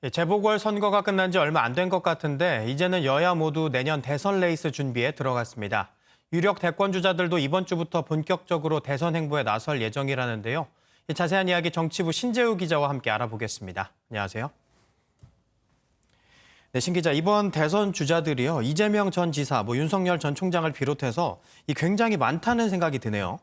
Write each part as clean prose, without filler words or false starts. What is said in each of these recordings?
재보궐 선거가 끝난 지 얼마 안 된 것 같은데 이제는 여야 모두 내년 대선 레이스 준비에 들어갔습니다. 유력 대권 주자들도 이번 주부터 본격적으로 대선 행보에 나설 예정이라는데요. 자세한 이야기 정치부 신재우 기자와 함께 알아보겠습니다. 안녕하세요. 네, 신 기자, 이번 대선 주자들이요. 이재명 전 지사, 윤석열 전 총장을 비롯해서 굉장히 많다는 생각이 드네요.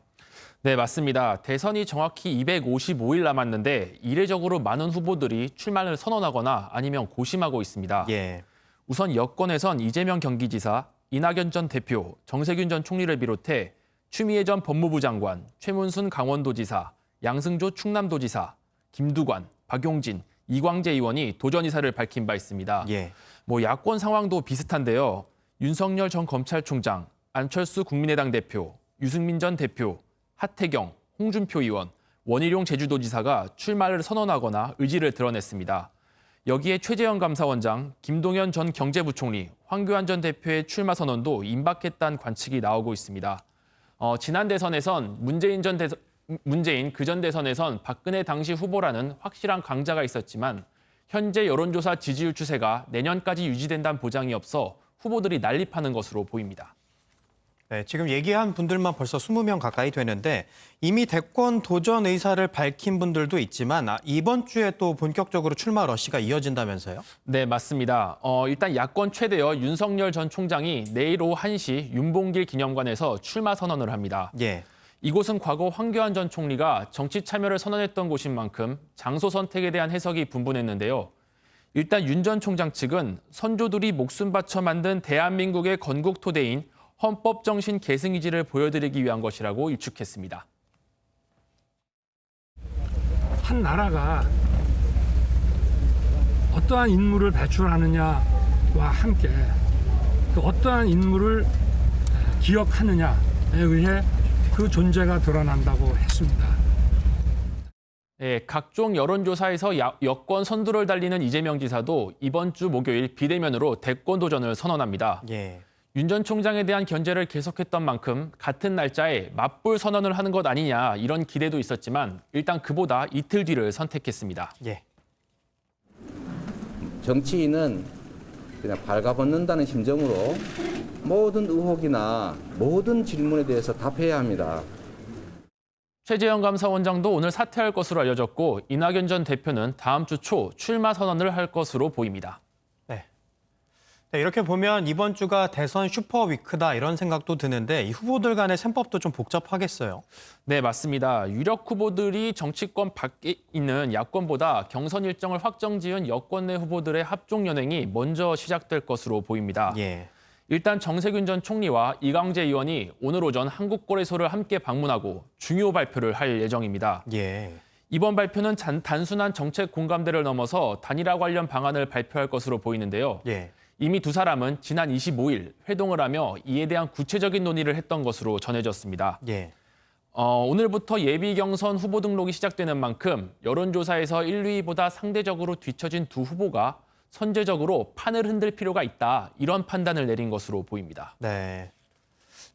네, 맞습니다. 대선이 정확히 255일 남았는데 이례적으로 많은 후보들이 출마를 선언하거나 아니면 고심하고 있습니다. 예. 우선 여권에선 이재명 경기지사, 이낙연 전 대표, 정세균 전 총리를 비롯해 추미애 전 법무부 장관, 최문순 강원도지사, 양승조 충남도지사, 김두관, 박용진, 이광재 의원이 도전 의사를 밝힌 바 있습니다. 예. 야권 상황도 비슷한데요. 윤석열 전 검찰총장, 안철수 국민의당 대표, 유승민 전 대표, 하태경, 홍준표 의원, 원희룡 제주도지사가 출마를 선언하거나 의지를 드러냈습니다. 여기에 최재형 감사원장, 김동연 전 경제부총리, 황교안 전 대표의 출마 선언도 임박했다는 관측이 나오고 있습니다. 지난 대선에선 문재인 그전 대선에선 박근혜 당시 후보라는 확실한 강자가 있었지만 현재 여론조사 지지율 추세가 내년까지 유지된다는 보장이 없어 후보들이 난립하는 것으로 보입니다. 네, 지금 얘기한 분들만 벌써 20명 가까이 되는데 이미 대권 도전 의사를 밝힌 분들도 있지만 이번 주에 또 본격적으로 출마 러시가 이어진다면서요? 네, 맞습니다. 일단 야권 최대어 윤석열 전 총장이 내일 오후 1시 윤봉길 기념관에서 출마 선언을 합니다. 예. 이곳은 과거 황교안 전 총리가 정치 참여를 선언했던 곳인 만큼 장소 선택에 대한 해석이 분분했는데요. 일단 윤 전 총장 측은 선조들이 목숨 바쳐 만든 대한민국의 건국 토대인 헌법정신 계승 의지를 보여드리기 위한 것이라고 일축했습니다. 한 나라가 어떠한 인물을 배출하느냐와 함께 또 어떠한 인물을 기억하느냐에 의해 그 존재가 드러난다고 했습니다. 네, 각종 여론조사에서 여권 선두를 달리는 이재명 지사도 이번 주 목요일 비대면으로 대권 도전을 선언합니다. 예. 윤 전 총장에 대한 견제를 계속했던 만큼 같은 날짜에 맞불 선언을 하는 것 아니냐 이런 기대도 있었지만 일단 그보다 이틀 뒤를 선택했습니다. 예. 정치인은 그냥 발가벗는다는 심정으로 모든 의혹이나 모든 질문에 대해서 답해야 합니다. 최재형 감사원장도 오늘 사퇴할 것으로 알려졌고 이낙연 전 대표는 다음 주 초 출마 선언을 할 것으로 보입니다. 네, 이렇게 보면 이번 주가 대선 슈퍼위크다 이런 생각도 드는데 이 후보들 간의 셈법도 좀 복잡하겠어요. 네, 맞습니다. 유력 후보들이 정치권 밖에 있는 야권보다 경선 일정을 확정 지은 여권 내 후보들의 합종 연행이 먼저 시작될 것으로 보입니다. 예. 일단 정세균 전 총리와 이광재 의원이 오늘 오전 한국거래소를 함께 방문하고 중요 발표를 할 예정입니다. 예. 이번 발표는 단순한 정책 공감대를 넘어서 단일화 관련 방안을 발표할 것으로 보이는데요. 예. 이미 두 사람은 지난 25일 회동을 하며 이에 대한 구체적인 논의를 했던 것으로 전해졌습니다. 예. 오늘부터 예비 경선 후보 등록이 시작되는 만큼 여론조사에서 1, 2위보다 상대적으로 뒤처진 두 후보가 선제적으로 판을 흔들 필요가 있다. 이런 판단을 내린 것으로 보입니다. 네.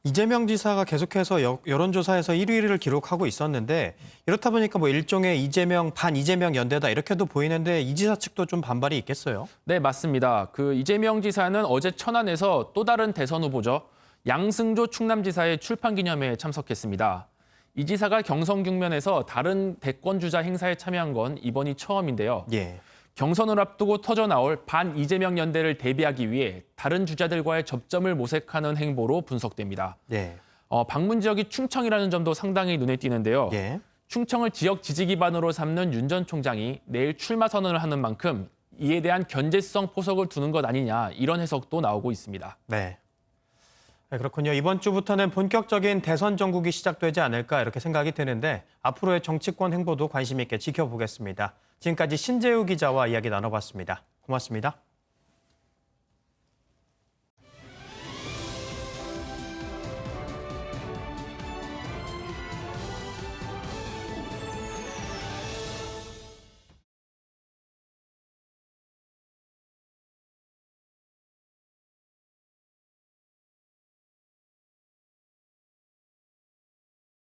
이재명 지사가 계속해서 여론조사에서 1위를 기록하고 있었는데 이렇다 보니까 일종의 반 이재명 연대다 이렇게도 보이는데 이 지사 측도 좀 반발이 있겠어요? 네, 맞습니다. 이재명 지사는 어제 천안에서 또 다른 대선 후보죠. 양승조 충남지사의 출판 기념회에 참석했습니다. 이 지사가 경선 국면에서 다른 대권 주자 행사에 참여한 건 이번이 처음인데요. 예. 경선을 앞두고 터져나올 반 이재명 연대를 대비하기 위해 다른 주자들과의 접점을 모색하는 행보로 분석됩니다. 예. 방문 지역이 충청이라는 점도 상당히 눈에 띄는데요. 예. 충청을 지역 지지 기반으로 삼는 윤 전 총장이 내일 출마 선언을 하는 만큼 이에 대한 견제성 포석을 두는 것 아니냐 이런 해석도 나오고 있습니다. 네. 네, 그렇군요. 이번 주부터는 본격적인 대선 전국이 시작되지 않을까 이렇게 생각이 드는데 앞으로의 정치권 행보도 관심 있게 지켜보겠습니다. 지금까지 신재우 기자와 이야기 나눠봤습니다. 고맙습니다.